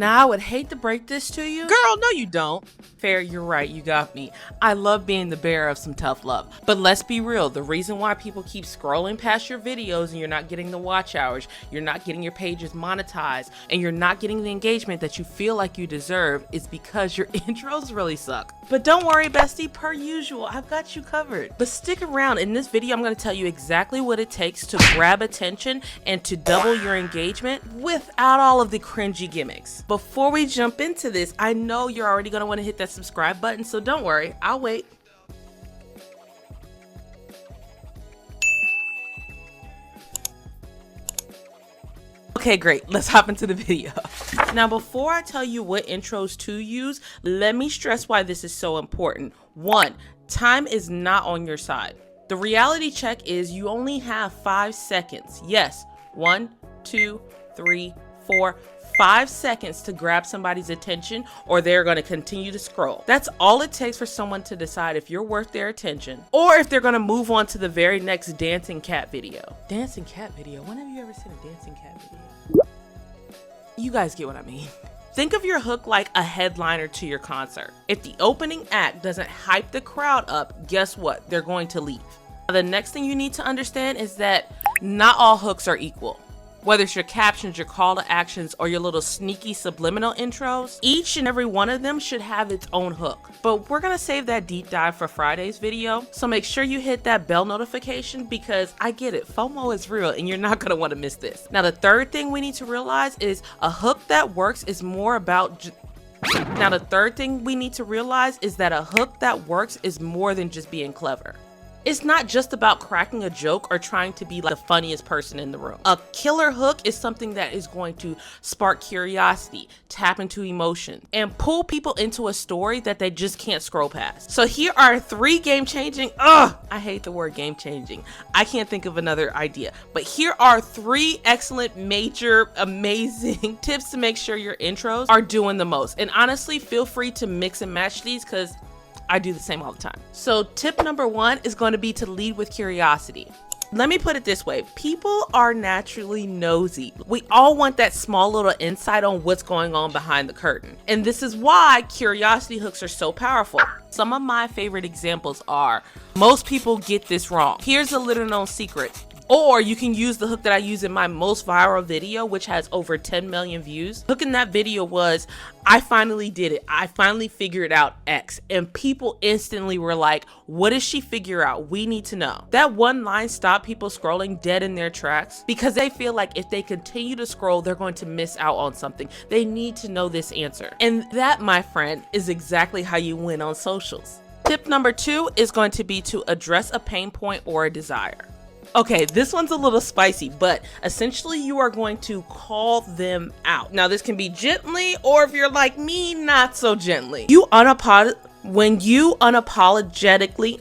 Now, I would hate to break this to you. Girl, no you don't. Fair, you're right, you got me. I love being the bearer of some tough love. But let's be real, the reason why people keep scrolling past your videos and you're not getting the watch hours, you're not getting your pages monetized, and you're not getting the engagement that you feel like you deserve is because your intros really suck. But don't worry, bestie, per usual, I've got you covered. But stick around, in this video I'm going to tell you exactly what it takes to grab attention and to double your engagement without all of the cringy gimmicks. Before we jump into this, I know you're already going to want to hit that subscribe button, so don't worry, I'll wait. Okay, great, let's hop into the video. Now, before I tell you what intros to use, let me stress why this is so important. 1, time is not on your side. The reality check is you only have 5 seconds. Yes, 1, 2, 3, 4, 5 seconds to grab somebody's attention, or they're going to continue to scroll. That's all it takes for someone to decide if you're worth their attention, or if they're going to move on to the very next dancing cat video. Dancing cat video? When have you ever seen a dancing cat video? You guys get what I mean. Think of your hook like a headliner to your concert. If the opening act doesn't hype the crowd up, guess what? They're going to leave. The next thing you need to understand is that not all hooks are equal. Whether it's your captions, your call to actions, or your little sneaky subliminal intros, each and every one of them should have its own hook. But we're gonna save that deep dive for Friday's video, so make sure you hit that bell notification because I get it, FOMO is real and you're not gonna wanna miss this. Now, the third thing we need to realize is a hook that works is more about Now, the third thing we need to realize is that a hook that works is more than just being clever. It's not just about cracking a joke or trying to be like the funniest person in the room. A killer hook is something that is going to spark curiosity, tap into emotion, and pull people into a story that they just can't scroll past. So here are 3 game-changing, I hate the word game-changing. I can't think of another idea. But here are 3 excellent, major, amazing tips to make sure your intros are doing the most. And honestly, feel free to mix and match these because I do the same all the time. So tip number 1 is going to be to lead with curiosity. Let me put it this way. People are naturally nosy. We all want that small little insight on what's going on behind the curtain. And this is why curiosity hooks are so powerful. Some of my favorite examples are, most people get this wrong. Here's a little known secret. Or you can use the hook that I use in my most viral video, which has over 10 million views. Hook in that video was, I finally did it. I finally figured out X. And people instantly were like, what does she figure out? We need to know. That one line stopped people scrolling dead in their tracks because they feel like if they continue to scroll, they're going to miss out on something. They need to know this answer. And that, my friend, is exactly how you win on socials. Tip number 2 is going to be to address a pain point or a desire. Okay, this one's a little spicy, but essentially you are going to call them out. Now, this can be gently, or if you're like me, not so gently. When you unapologetically,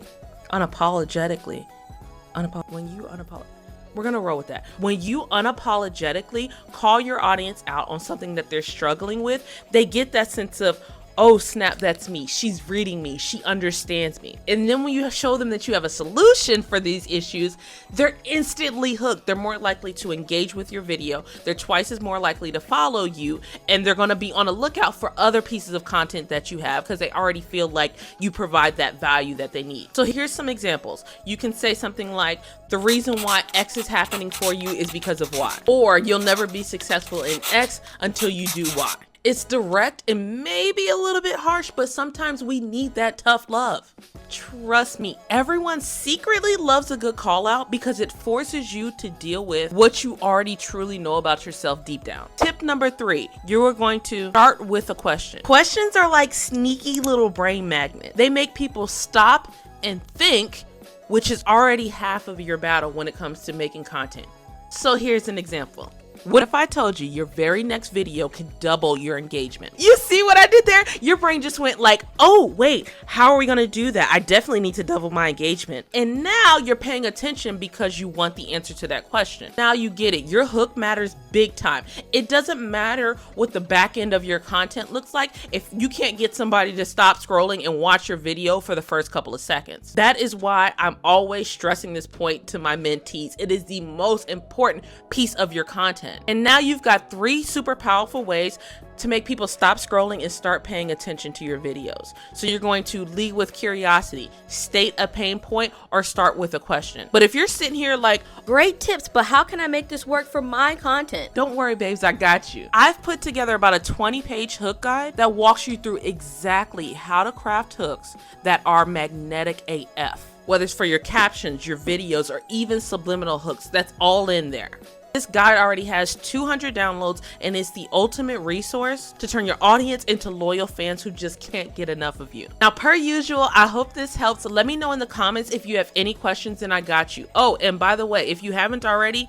we're gonna roll with that. When you unapologetically call your audience out on something that they're struggling with, they get that sense of, oh snap, that's me. She's reading me. She understands me. And then when you show them that you have a solution for these issues, they're instantly hooked. They're more likely to engage with your video. They're twice as more likely to follow you. And they're going to be on a lookout for other pieces of content that you have because they already feel like you provide that value that they need. So here's some examples. You can say something like, the reason why X is happening for you is because of Y. Or you'll never be successful in X until you do Y. It's direct and maybe a little bit harsh, but sometimes we need that tough love. Trust me, everyone secretly loves a good call out because it forces you to deal with what you already truly know about yourself deep down. Tip number 3, you are going to start with a question. Questions are like sneaky little brain magnets. They make people stop and think, which is already half of your battle when it comes to making content. So here's an example. What if I told you your very next video can double your engagement? You see what I did there? Your brain just went like, oh wait, how are we gonna do that? I definitely need to double my engagement. And now you're paying attention because you want the answer to that question. Now you get it. Your hook matters big time. It doesn't matter what the back end of your content looks like if you can't get somebody to stop scrolling and watch your video for the first couple of seconds. That is why I'm always stressing this point to my mentees. It is the most important piece of your content. And now you've got 3 super powerful ways to make people stop scrolling and start paying attention to your videos. So you're going to lead with curiosity, state a pain point, or start with a question. But if you're sitting here like, great tips, but how can I make this work for my content? Don't worry, babes, I got you. I've put together about a 20-page hook guide that walks you through exactly how to craft hooks that are magnetic AF. Whether it's for your captions, your videos, or even subliminal hooks, that's all in there. This guide already has 200 downloads and is the ultimate resource to turn your audience into loyal fans who just can't get enough of you. Now, per usual, I hope this helps. Let me know in the comments if you have any questions and I got you. Oh, and by the way, if you haven't already,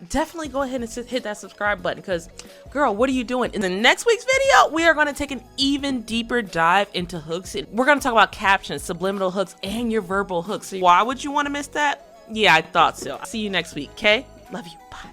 definitely go ahead and hit that subscribe button because, girl, what are you doing? In the next week's video, we are going to take an even deeper dive into hooks. We're going to talk about captions, subliminal hooks, and your verbal hooks. So why would you want to miss that? Yeah, I thought so. I'll see you next week, okay? Love you. Bye.